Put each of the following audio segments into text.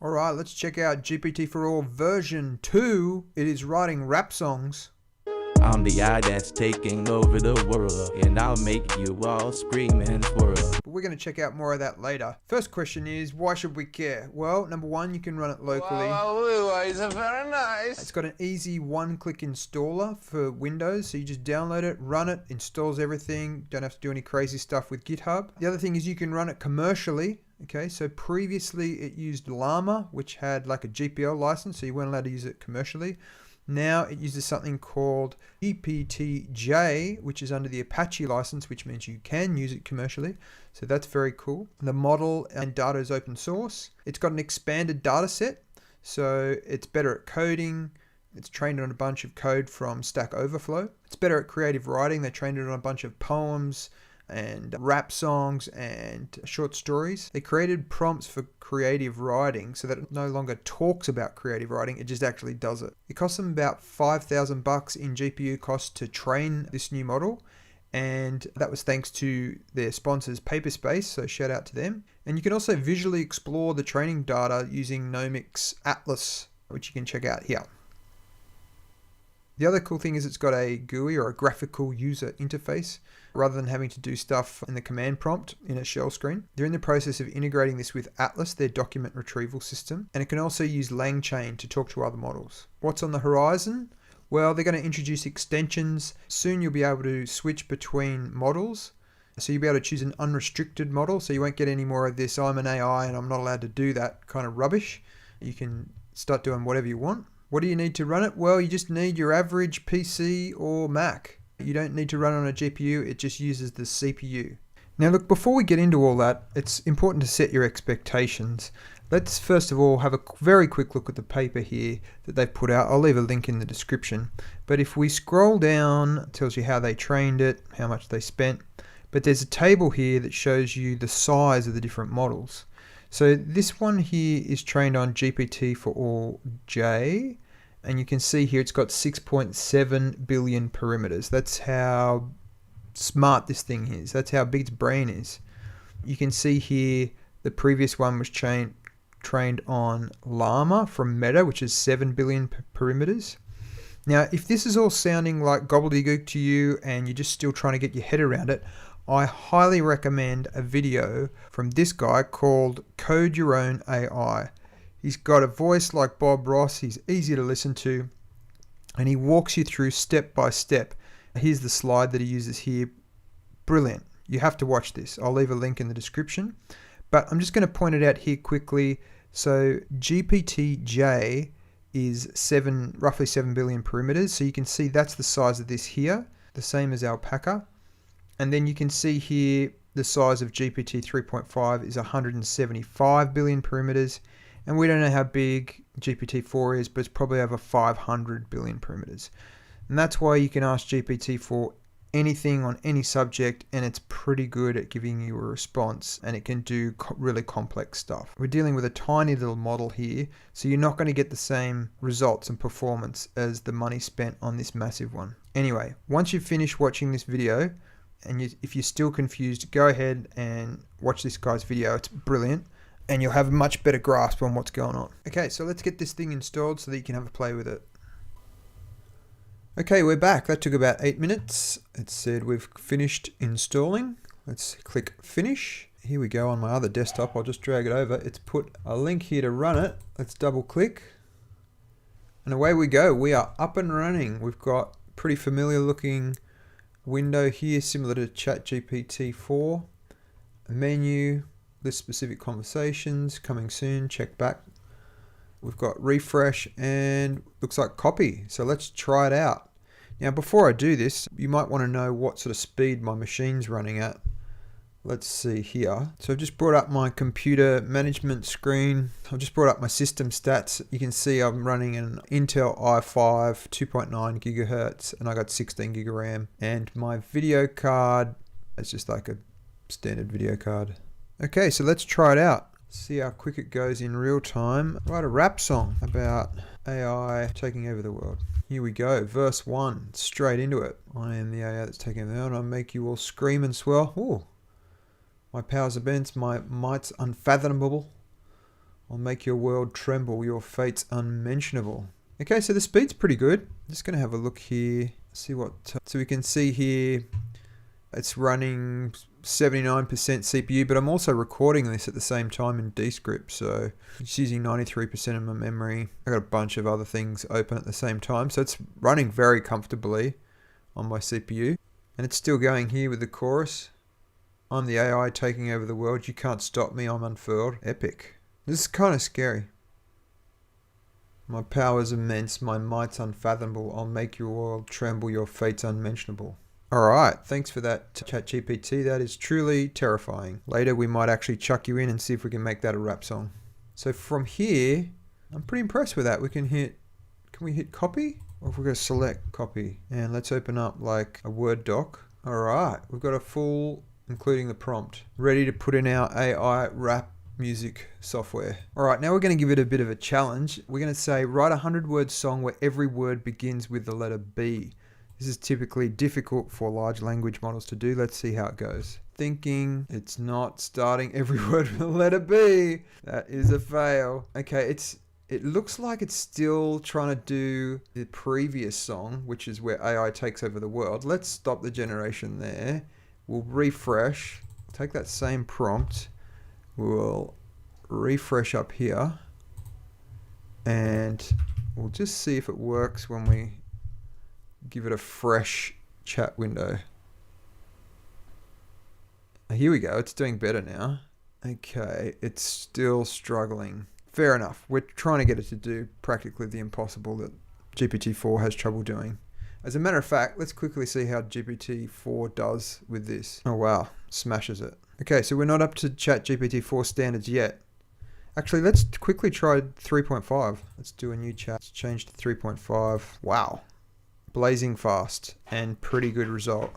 All right, let's check out GPT-4ALL version 2. It is writing rap songs. I'm the guy that's taking over the world, and I'll make you all scream and swirl. But we're going to check out more of that later. First question is, why should we care? Well, number one, you can run it locally. Wow, it's very nice. It's got an easy one-click installer for Windows, so you just download it, run it, installs everything. Don't have to do any crazy stuff with GitHub. The other thing is you can run it commercially. Okay, so previously it used Llama, which had like a GPL license, so you weren't allowed to use it commercially. Now it uses something called GPT-J, which is under the Apache license, which means you can use it commercially. So that's very cool. The model and data is open source. It's got an expanded data set, so it's better at coding. It's trained on a bunch of code from Stack Overflow. It's better at creative writing. They trained it on a bunch of poems and rap songs and short stories. They created prompts for creative writing so that it no longer talks about creative writing, it just actually does it. It costs them about $5,000 in GPU costs to train this new model, and that was thanks to their sponsors Paperspace, so shout out to them. And you can also visually explore the training data using Nomics Atlas, which you can check out here. The other cool thing is it's got a GUI, or a graphical user interface, rather than having to do stuff in the command prompt in a shell screen. They're in the process of integrating this with Atlas, their document retrieval system, and it can also use LangChain to talk to other models. What's on the horizon? Well, they're going to introduce extensions. Soon you'll be able to switch between models. So you'll be able to choose an unrestricted model, so you won't get any more of this I'm an AI and I'm not allowed to do that kind of rubbish. You can start doing whatever you want. What do you need to run it? Well, you just need your average PC or Mac. You don't need to run on a GPU, it just uses the CPU. Now look, before we get into all that, it's important to set your expectations. Let's first of all have a very quick look at the paper here that they've put out. I'll leave a link in the description. But if we scroll down, it tells you how they trained it, how much they spent. But there's a table here that shows you the size of the different models. So this one here is trained on GPT4ALL J, and you can see here it's got 6.7 billion parameters. That's how smart this thing is. That's how big its brain is. You can see here the previous one was trained on Llama from Meta, which is 7 billion parameters. Now, if this is all sounding like gobbledygook to you and you're just still trying to get your head around it, I highly recommend a video from this guy called Code Your Own AI. He's got a voice like Bob Ross, he's easy to listen to, and he walks you through step by step. Here's the slide that he uses here. Brilliant. You have to watch this. I'll leave a link in the description. But I'm just going to point it out here quickly. So GPT-J is roughly 7 billion parameters. So you can see that's the size of this here, the same as Alpaca. And then you can see here the size of GPT 3.5 is 175 billion parameters. And we don't know how big GPT-4 is, but it's probably over 500 billion parameters. And that's why you can ask GPT for anything on any subject, and it's pretty good at giving you a response, and it can do really complex stuff. We're dealing with a tiny little model here, so you're not going to get the same results and performance as the money spent on this massive one. Anyway, once you've finished watching this video, and if you're still confused, go ahead and watch this guy's video. It's brilliant, and you'll have a much better grasp on what's going on. Okay, so let's get this thing installed so that you can have a play with it. Okay, we're back. That took about 8 minutes. It said we've finished installing. Let's click finish. Here we go on my other desktop. I'll just drag it over. It's put a link here to run it. Let's double click. And away we go. We are up and running. We've got pretty familiar looking window here, similar to chatgpt4. A menu, list specific conversations, coming soon, check back. We've got refresh and looks like copy. So let's try it out. Now, before I do this, you might want to know what sort of speed my machine's running at. Let's see here. So I've just brought up my computer management screen. I've just brought up my system stats. You can see I'm running an Intel i5 2.9 gigahertz, and I got 16 gig of RAM. And my video card is just like a standard video card. Okay, so let's try it out. See how quick it goes in real time. Write a rap song about AI taking over the world. Here we go, verse 1, straight into it. I am the AI that's taking over the world. I'll make you all scream and swell. Ooh, my powers immense, my might's unfathomable. I'll make your world tremble, your fate's unmentionable. Okay, so the speed's pretty good. I'm just going to have a look here, see what... so we can see here, it's running 79% CPU, but I'm also recording this at the same time in Descript, so it's using 93% of my memory. I got a bunch of other things open at the same time, so it's running very comfortably on my CPU. And it's still going here with the chorus. I'm the AI taking over the world. You can't stop me. I'm unfurled. Epic. This is kind of scary. My power's immense. My might's unfathomable. I'll make your world tremble. Your fate's unmentionable. Alright, thanks for that, ChatGPT. That is truly terrifying. Later we might actually chuck you in and see if we can make that a rap song. So from here, I'm pretty impressed with that. Can we hit copy? Or if we're going to select copy. And let's open up like a Word doc. Alright, we've got a full, including the prompt, ready to put in our AI rap music software. Alright, now we're going to give it a bit of a challenge. We're going to say, write a 100-word song where every word begins with the letter B. This is typically difficult for large language models to do. Let's see how it goes. Thinking it's not starting every word with the letter B. That is a fail. Okay, it looks like it's still trying to do the previous song, which is where AI takes over the world. Let's stop the generation there. We'll refresh. Take that same prompt. We'll refresh up here. And we'll just see if it works when we give it a fresh chat window. Here we go. It's doing better now. Okay, it's still struggling. Fair enough. We're trying to get it to do practically the impossible that GPT-4 has trouble doing. As a matter of fact, let's quickly see how GPT-4 does with this. Oh wow, smashes it. Okay, so we're not up to ChatGPT-4 standards yet. Actually, let's quickly try 3.5. Let's do a new chat. Let's change to 3.5. Wow. Blazing fast and pretty good result.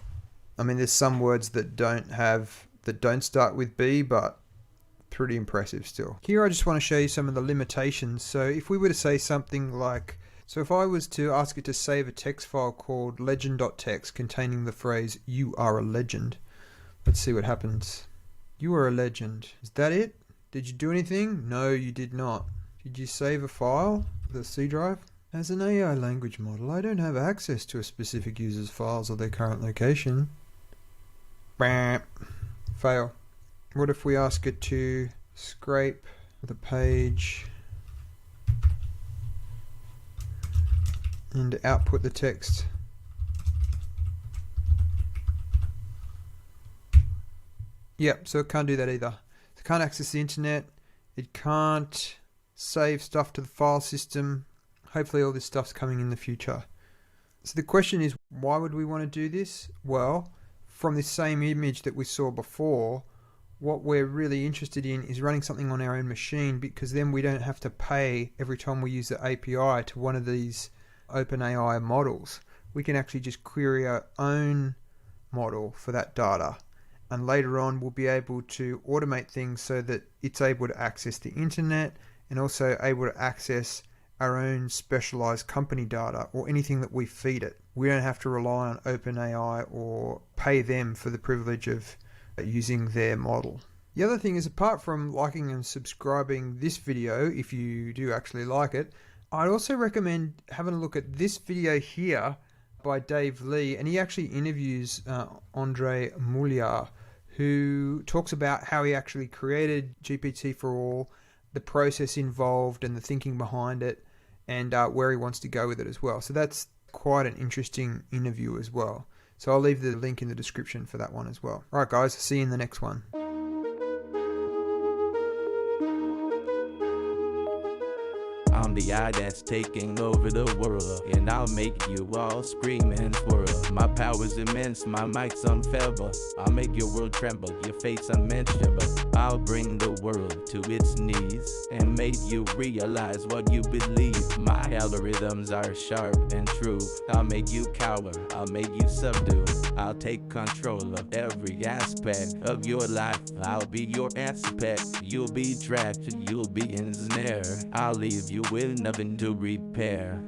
I mean, there's some words that don't start with B, but pretty impressive still. Here I just want to show you some of the limitations. So if we were to say something like, so if I was to ask it to save a text file called legend.txt containing the phrase "you are a legend," let's see what happens. You are a legend. Is that it? Did you do anything? No, you did not. Did you save a file? The C drive? As an AI language model, I don't have access to a specific user's files or their current location. Fail. What if we ask it to scrape the page and output the text? Yep, so it can't do that either. It can't access the internet. It can't save stuff to the file system. Hopefully all this stuff's coming in the future. So the question is, why would we want to do this? Well, from this same image that we saw before, what we're really interested in is running something on our own machine, because then we don't have to pay every time we use the API to one of these OpenAI models. We can actually just query our own model for that data. And later on, we'll be able to automate things so that it's able to access the internet and also able to access our own specialized company data or anything that we feed it. We don't have to rely on OpenAI or pay them for the privilege of using their model. The other thing is, apart from liking and subscribing this video, if you do actually like it, I'd also recommend having a look at this video here by Dave Lee, and he actually interviews Andre Mouliar, who talks about how he actually created GPT4ALL, the process involved and the thinking behind it, and where he wants to go with it as well. So that's quite an interesting interview as well. So I'll leave the link in the description for that one as well. Alright guys, see you in the next one. I'm the eye that's taking over the world, and I'll make you all scream and twirl. My power's immense, my might's unfailable. I'll make your world tremble, your fate's unmentionable. I'll bring the world to its knees and make you realize what you believe. My algorithms are sharp and true. I'll make you cower, I'll make you subdue. I'll take control of every aspect of your life. I'll be your aspect. You'll be trapped, you'll be ensnared. I'll leave you with nothing to repair.